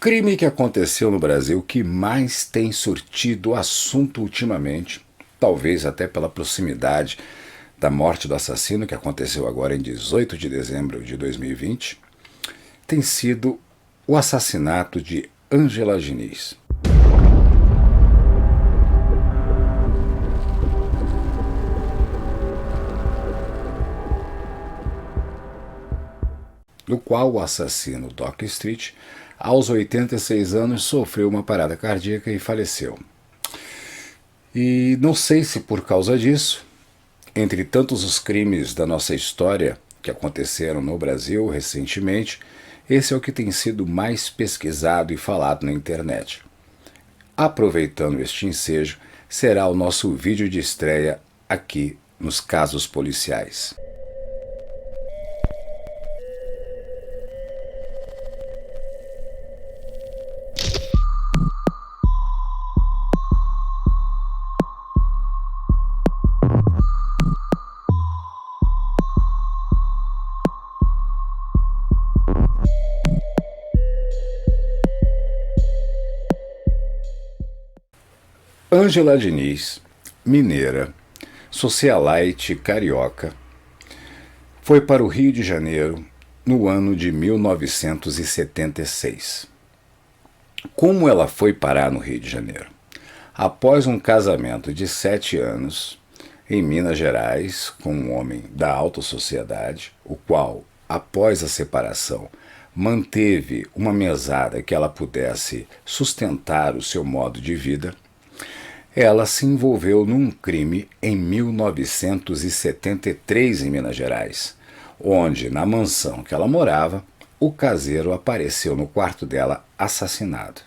crime que aconteceu no Brasil que mais tem surtido assunto ultimamente, talvez até pela proximidade da morte do assassino, que aconteceu agora em 18 de dezembro de 2020, tem sido o assassinato de Ângela Diniz. No qual o assassino Doca Street, aos 86 anos, sofreu uma parada cardíaca e faleceu. E não sei se por causa disso, entre tantos os crimes da nossa história que aconteceram no Brasil recentemente, esse é o que tem sido mais pesquisado e falado na internet. Aproveitando este ensejo, será o nosso vídeo de estreia aqui nos Casos Policiais. Ângela Diniz, mineira, socialite carioca, foi para o Rio de Janeiro no ano de 1976. Como ela foi parar no Rio de Janeiro? Após um casamento de 7 anos em Minas Gerais com um homem da alta sociedade, o qual, após a separação, manteve uma mesada que ela pudesse sustentar o seu modo de vida, ela se envolveu num crime em 1973 em Minas Gerais, onde, na mansão que ela morava, o caseiro apareceu no quarto dela assassinado.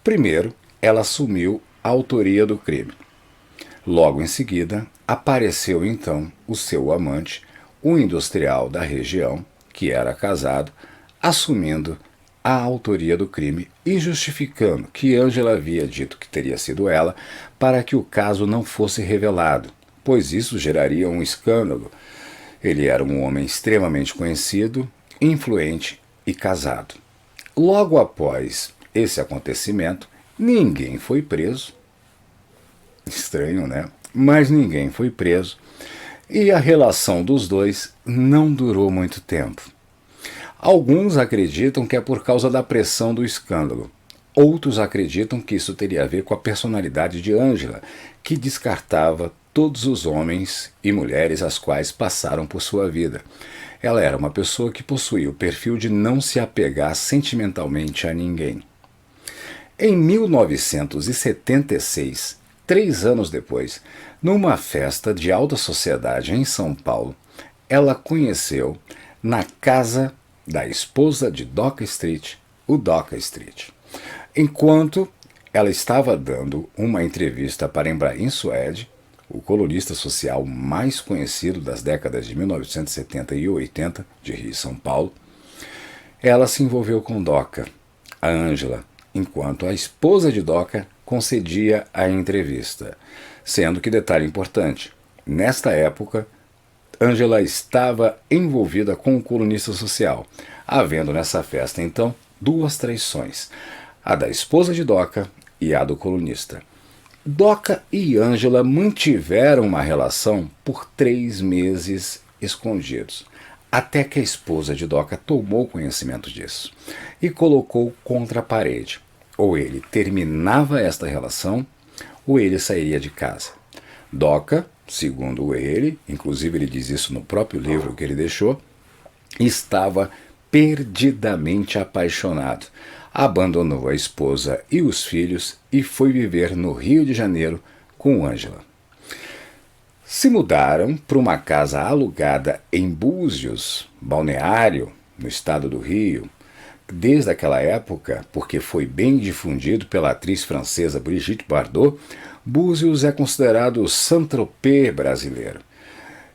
Primeiro, ela assumiu a autoria do crime. Logo em seguida, apareceu então o seu amante, um industrial da região, que era casado, assumindo a autoria do crime e justificando que Ângela havia dito que teria sido ela para que o caso não fosse revelado, pois isso geraria um escândalo. Ele era um homem extremamente conhecido, influente e casado. Logo após esse acontecimento, ninguém foi preso. Estranho, né? Mas ninguém foi preso e a relação dos dois não durou muito tempo. Alguns acreditam que é por causa da pressão do escândalo. Outros acreditam que isso teria a ver com a personalidade de Ângela, que descartava todos os homens e mulheres as quais passaram por sua vida. Ela era uma pessoa que possuía o perfil de não se apegar sentimentalmente a ninguém. Em 1976, 3 anos depois, numa festa de alta sociedade em São Paulo, ela conheceu, na casa da esposa de Doca Street, o Doca Street. Enquanto ela estava dando uma entrevista para Embraer Suede, o colunista social mais conhecido das décadas de 1970 e 80 de Rio e São Paulo, ela se envolveu com Doca, a Ângela, enquanto a esposa de Doca concedia a entrevista. Sendo que, detalhe importante, nesta época, Ângela estava envolvida com o colunista social, havendo nessa festa, então, 2 traições, a da esposa de Doca e a do colunista. Doca e Ângela mantiveram uma relação por 3 meses escondidos, até que a esposa de Doca tomou conhecimento disso e colocou contra a parede. Ou ele terminava esta relação, ou ele sairia de casa. Doca, segundo ele, inclusive ele diz isso no próprio livro que ele deixou, estava perdidamente apaixonado. Abandonou a esposa e os filhos e foi viver no Rio de Janeiro com Ângela. Se mudaram para uma casa alugada em Búzios, balneário, no estado do Rio. Desde aquela época, porque foi bem difundido pela atriz francesa Brigitte Bardot, Búzios é considerado o Saint-Tropez brasileiro.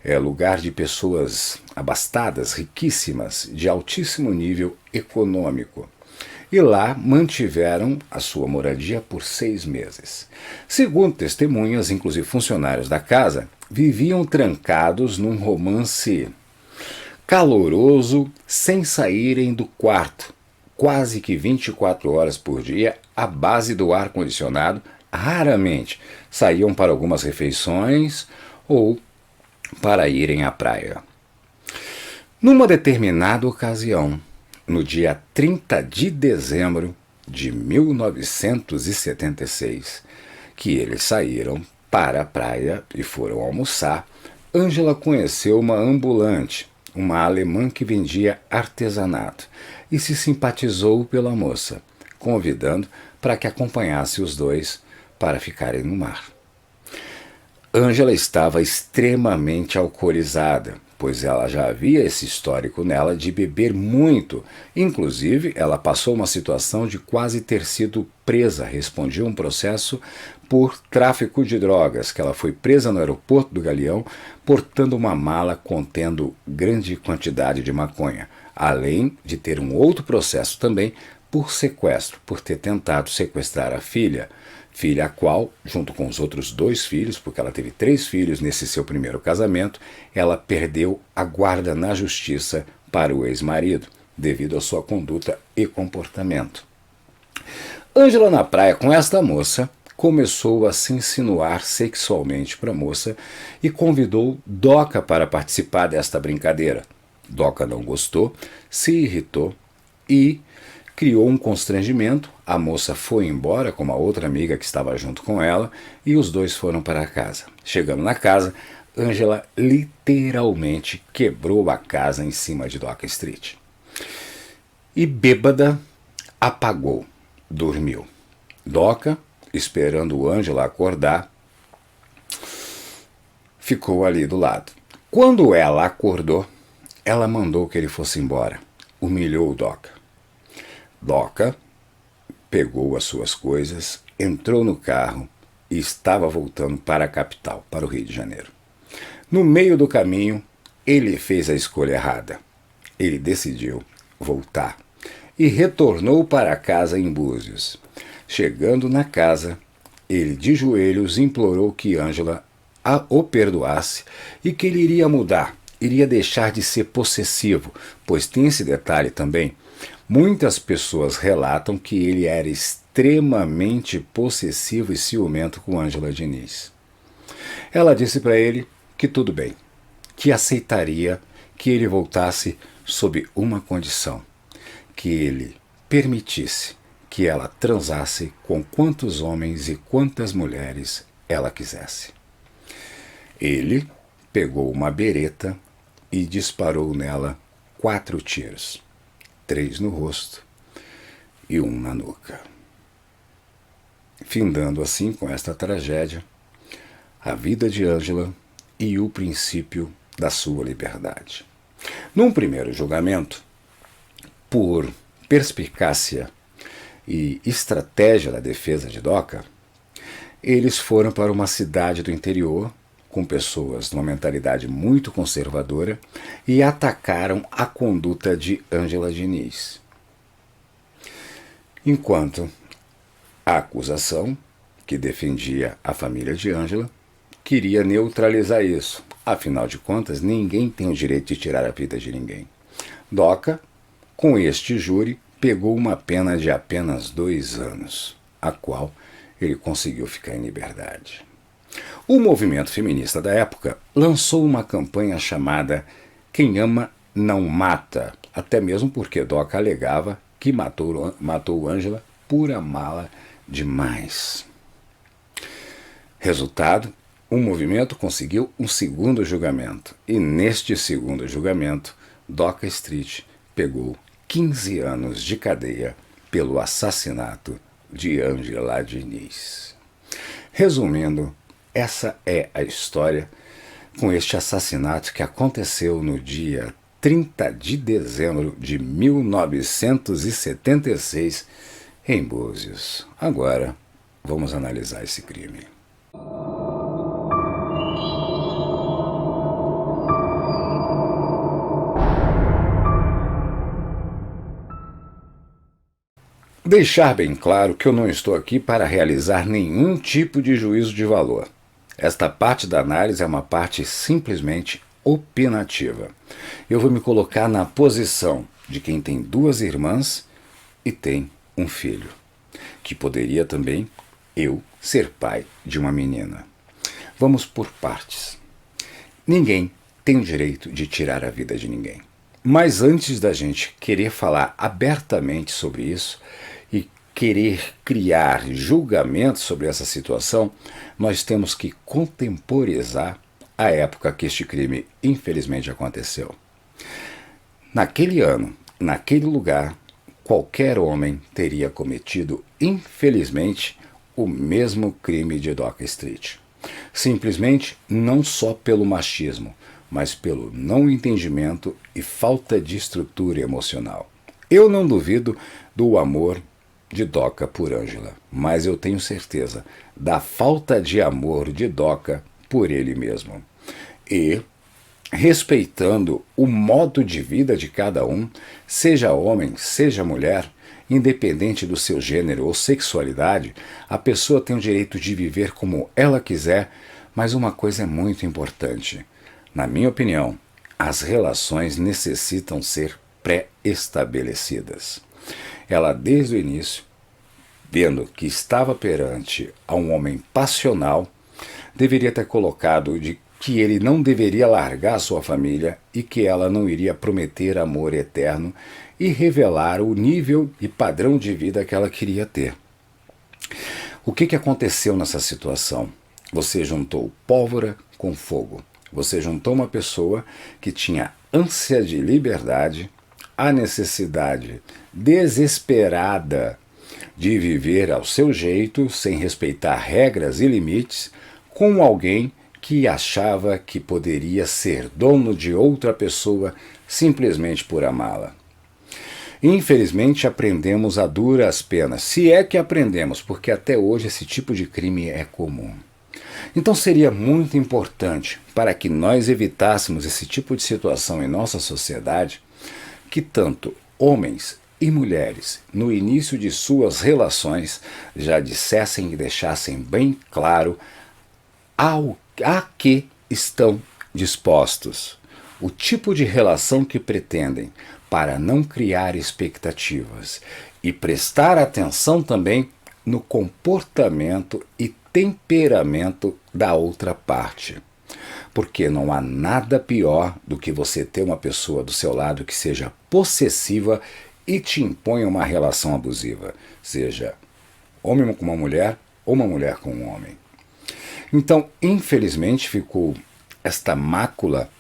É lugar de pessoas abastadas, riquíssimas, de altíssimo nível econômico. E lá mantiveram a sua moradia por 6 meses. Segundo testemunhas, inclusive funcionários da casa, viviam trancados num romance caloroso sem saírem do quarto, quase que 24 horas por dia à base do ar-condicionado. Raramente saíam para algumas refeições ou para irem à praia. Numa determinada ocasião, no dia 30 de dezembro de 1976, que eles saíram para a praia e foram almoçar, Ângela conheceu uma ambulante, uma alemã que vendia artesanato, e se simpatizou pela moça, convidando para que acompanhasse os dois para ficarem no mar. Ângela estava extremamente alcoolizada, pois ela já havia esse histórico nela de beber muito. Inclusive, ela passou uma situação de quase ter sido presa, respondia um processo por tráfico de drogas, que ela foi presa no aeroporto do Galeão, portando uma mala contendo grande quantidade de maconha, além de ter um outro processo também por sequestro, por ter tentado sequestrar a filha a qual, junto com os outros 2 filhos, porque ela teve 3 filhos nesse seu primeiro casamento, ela perdeu a guarda na justiça para o ex-marido, devido à sua conduta e comportamento. Ângela, na praia com esta moça, começou a se insinuar sexualmente para a moça e convidou Doca para participar desta brincadeira. Doca não gostou, se irritou e criou um constrangimento. A moça foi embora com uma outra amiga que estava junto com ela e os dois foram para casa. Chegando na casa, Ângela literalmente quebrou a casa em cima de Doca Street. E bêbada, apagou, dormiu. Doca, esperando Ângela acordar, ficou ali do lado. Quando ela acordou, ela mandou que ele fosse embora. Humilhou o Doca. Doca pegou as suas coisas, entrou no carro e estava voltando para a capital, para o Rio de Janeiro. No meio do caminho, ele fez a escolha errada. Ele decidiu voltar e retornou para casa em Búzios. Chegando na casa, ele de joelhos implorou que Ângela o perdoasse e que ele iria mudar, iria deixar de ser possessivo, pois tem esse detalhe também. Muitas pessoas relatam que ele era extremamente possessivo e ciumento com Ângela Diniz. Ela disse para ele que tudo bem, que aceitaria que ele voltasse sob uma condição, que ele permitisse que ela transasse com quantos homens e quantas mulheres ela quisesse. Ele pegou uma bereta e disparou nela 4 tiros. 3 no rosto e 1 na nuca. Findando assim com esta tragédia a vida de Ângela e o princípio da sua liberdade. Num primeiro julgamento, por perspicácia e estratégia da defesa de Doca, eles foram para uma cidade do interior com pessoas de uma mentalidade muito conservadora e atacaram a conduta de Ângela Diniz. Enquanto a acusação, que defendia a família de Ângela, queria neutralizar isso. Afinal de contas, ninguém tem o direito de tirar a vida de ninguém. Doca, com este júri, pegou uma pena de apenas 2 anos, a qual ele conseguiu ficar em liberdade. O movimento feminista da época lançou uma campanha chamada Quem Ama Não Mata, até mesmo porque Doca alegava que matou Ângela por amá-la demais. Resultado, o movimento conseguiu um segundo julgamento, e neste segundo julgamento, Doca Street pegou 15 anos de cadeia pelo assassinato de Ângela Diniz. Resumindo, essa é a história com este assassinato que aconteceu no dia 30 de dezembro de 1976 em Búzios. Agora, vamos analisar esse crime. Deixar bem claro que eu não estou aqui para realizar nenhum tipo de juízo de valor. Esta parte da análise é uma parte simplesmente opinativa. Eu vou me colocar na posição de quem tem 2 irmãs e tem um filho, que poderia também eu ser pai de uma menina. Vamos por partes. Ninguém tem o direito de tirar a vida de ninguém. Mas antes da gente querer falar abertamente sobre isso e querer criar julgamentos sobre essa situação, nós temos que contemporizar a época que este crime infelizmente aconteceu. Naquele ano, naquele lugar, qualquer homem teria cometido, infelizmente, o mesmo crime de Doca Street. Simplesmente não só pelo machismo, mas pelo não entendimento e falta de estrutura emocional. Eu não duvido do amor de Doca por Ângela, mas eu tenho certeza da falta de amor de Doca por ele mesmo. E, respeitando o modo de vida de cada um, seja homem, seja mulher, independente do seu gênero ou sexualidade, a pessoa tem o direito de viver como ela quiser, mas uma coisa é muito importante. Na minha opinião, as relações necessitam ser pré-estabelecidas. Ela, desde o início, vendo que estava perante a um homem passional, deveria ter colocado de que ele não deveria largar sua família e que ela não iria prometer amor eterno e revelar o nível e padrão de vida que ela queria ter. O que aconteceu nessa situação? Você juntou pólvora com fogo. Você juntou uma pessoa que tinha ânsia de liberdade, a necessidade desesperada de viver ao seu jeito, sem respeitar regras e limites, com alguém que achava que poderia ser dono de outra pessoa simplesmente por amá-la. Infelizmente aprendemos a duras penas, se é que aprendemos, porque até hoje esse tipo de crime é comum. Então seria muito importante, para que nós evitássemos esse tipo de situação em nossa sociedade, que tanto homens e mulheres, no início de suas relações, já dissessem e deixassem bem claro a que estão dispostos, o tipo de relação que pretendem, para não criar expectativas e prestar atenção também no comportamento e temperamento da outra parte. Porque não há nada pior do que você ter uma pessoa do seu lado que seja possessiva e te imponha uma relação abusiva, seja homem com uma mulher ou uma mulher com um homem. Então, infelizmente, ficou esta mácula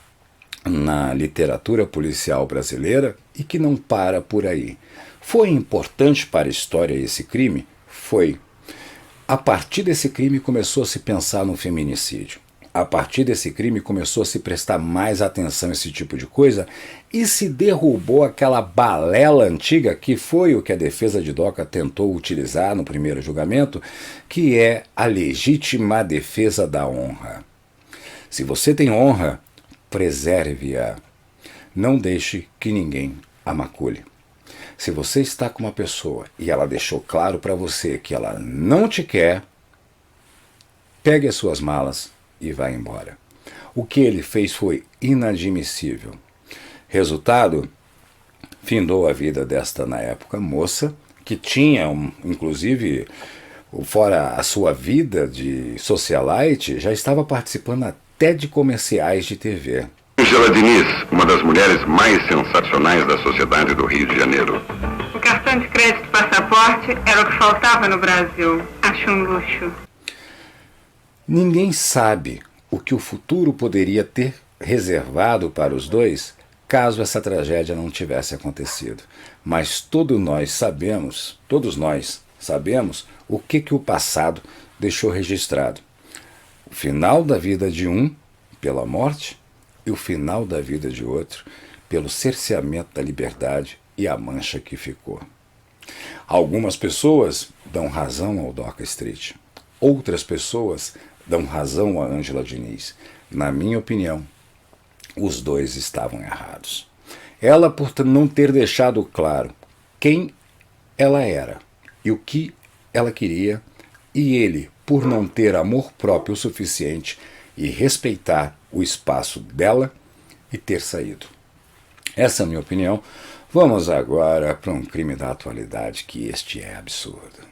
na literatura policial brasileira e que não para por aí. Foi importante para a história esse crime? Foi. A partir desse crime começou a se pensar no feminicídio. A partir desse crime começou a se prestar mais atenção a esse tipo de coisa e se derrubou aquela balela antiga que foi o que a defesa de Doca tentou utilizar no primeiro julgamento, que é a legítima defesa da honra. Se você tem honra, preserve-a. Não deixe que ninguém a macule. Se você está com uma pessoa e ela deixou claro para você que ela não te quer, pegue as suas malas e vá embora. O que ele fez foi inadmissível. Resultado, findou a vida desta, na época, moça, que tinha, inclusive, fora a sua vida de socialite, já estava participando até de comerciais de TV. Ângela Diniz, uma das mulheres mais sensacionais da sociedade do Rio de Janeiro. O cartão de crédito passaporte era o que faltava no Brasil. Acho um luxo. Ninguém sabe o que o futuro poderia ter reservado para os dois caso essa tragédia não tivesse acontecido. Mas todos nós sabemos o que o passado deixou registrado. O final da vida de um pela morte e o final da vida de outro pelo cerceamento da liberdade e a mancha que ficou. Algumas pessoas dão razão ao Doca Street. Outras pessoas dão razão a Ângela Diniz. Na minha opinião, os dois estavam errados. Ela por não ter deixado claro quem ela era e o que ela queria, e ele por não ter amor próprio o suficiente e respeitar o espaço dela e ter saído. Essa é a minha opinião. Vamos agora para um crime da atualidade, que este é absurdo.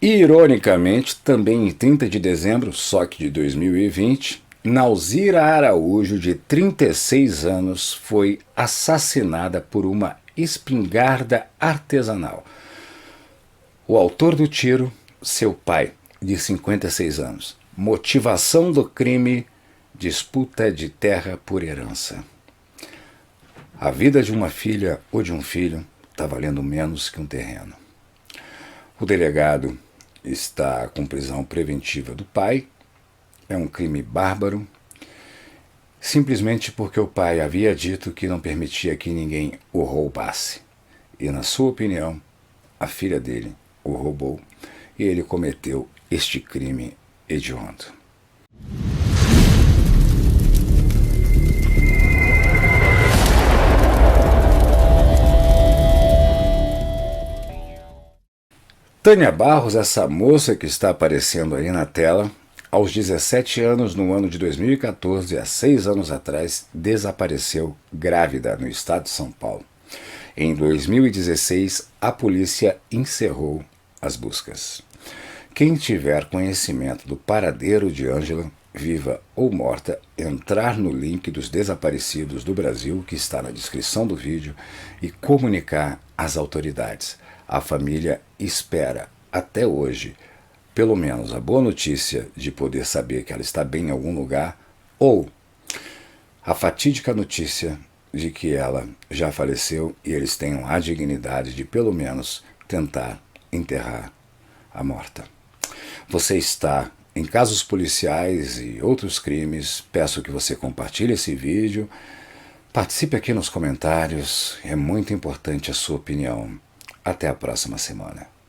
Ironicamente, também em 30 de dezembro, só que de 2020, Nauzira Araújo, de 36 anos, foi assassinada por uma espingarda artesanal. O autor do tiro, seu pai, de 56 anos. Motivação do crime: disputa de terra por herança. A vida de uma filha ou de um filho está valendo menos que um terreno. O delegado está com prisão preventiva do pai. É um crime bárbaro, simplesmente porque o pai havia dito que não permitia que ninguém o roubasse. E, na sua opinião, a filha dele o roubou e ele cometeu este crime hediondo. Tânia Barros, essa moça que está aparecendo aí na tela, aos 17 anos, no ano de 2014, há 6 anos atrás, desapareceu grávida no estado de São Paulo. Em 2016, a polícia encerrou as buscas. Quem tiver conhecimento do paradeiro de Ângela, viva ou morta, entrar no link dos desaparecidos do Brasil, que está na descrição do vídeo, e comunicar às autoridades. A família espera, até hoje, pelo menos a boa notícia de poder saber que ela está bem em algum lugar, ou a fatídica notícia de que ela já faleceu e eles tenham a dignidade de pelo menos tentar enterrar a morta. Você está em casos policiais e outros crimes, peço que você compartilhe esse vídeo, participe aqui nos comentários, é muito importante a sua opinião. Até a próxima semana.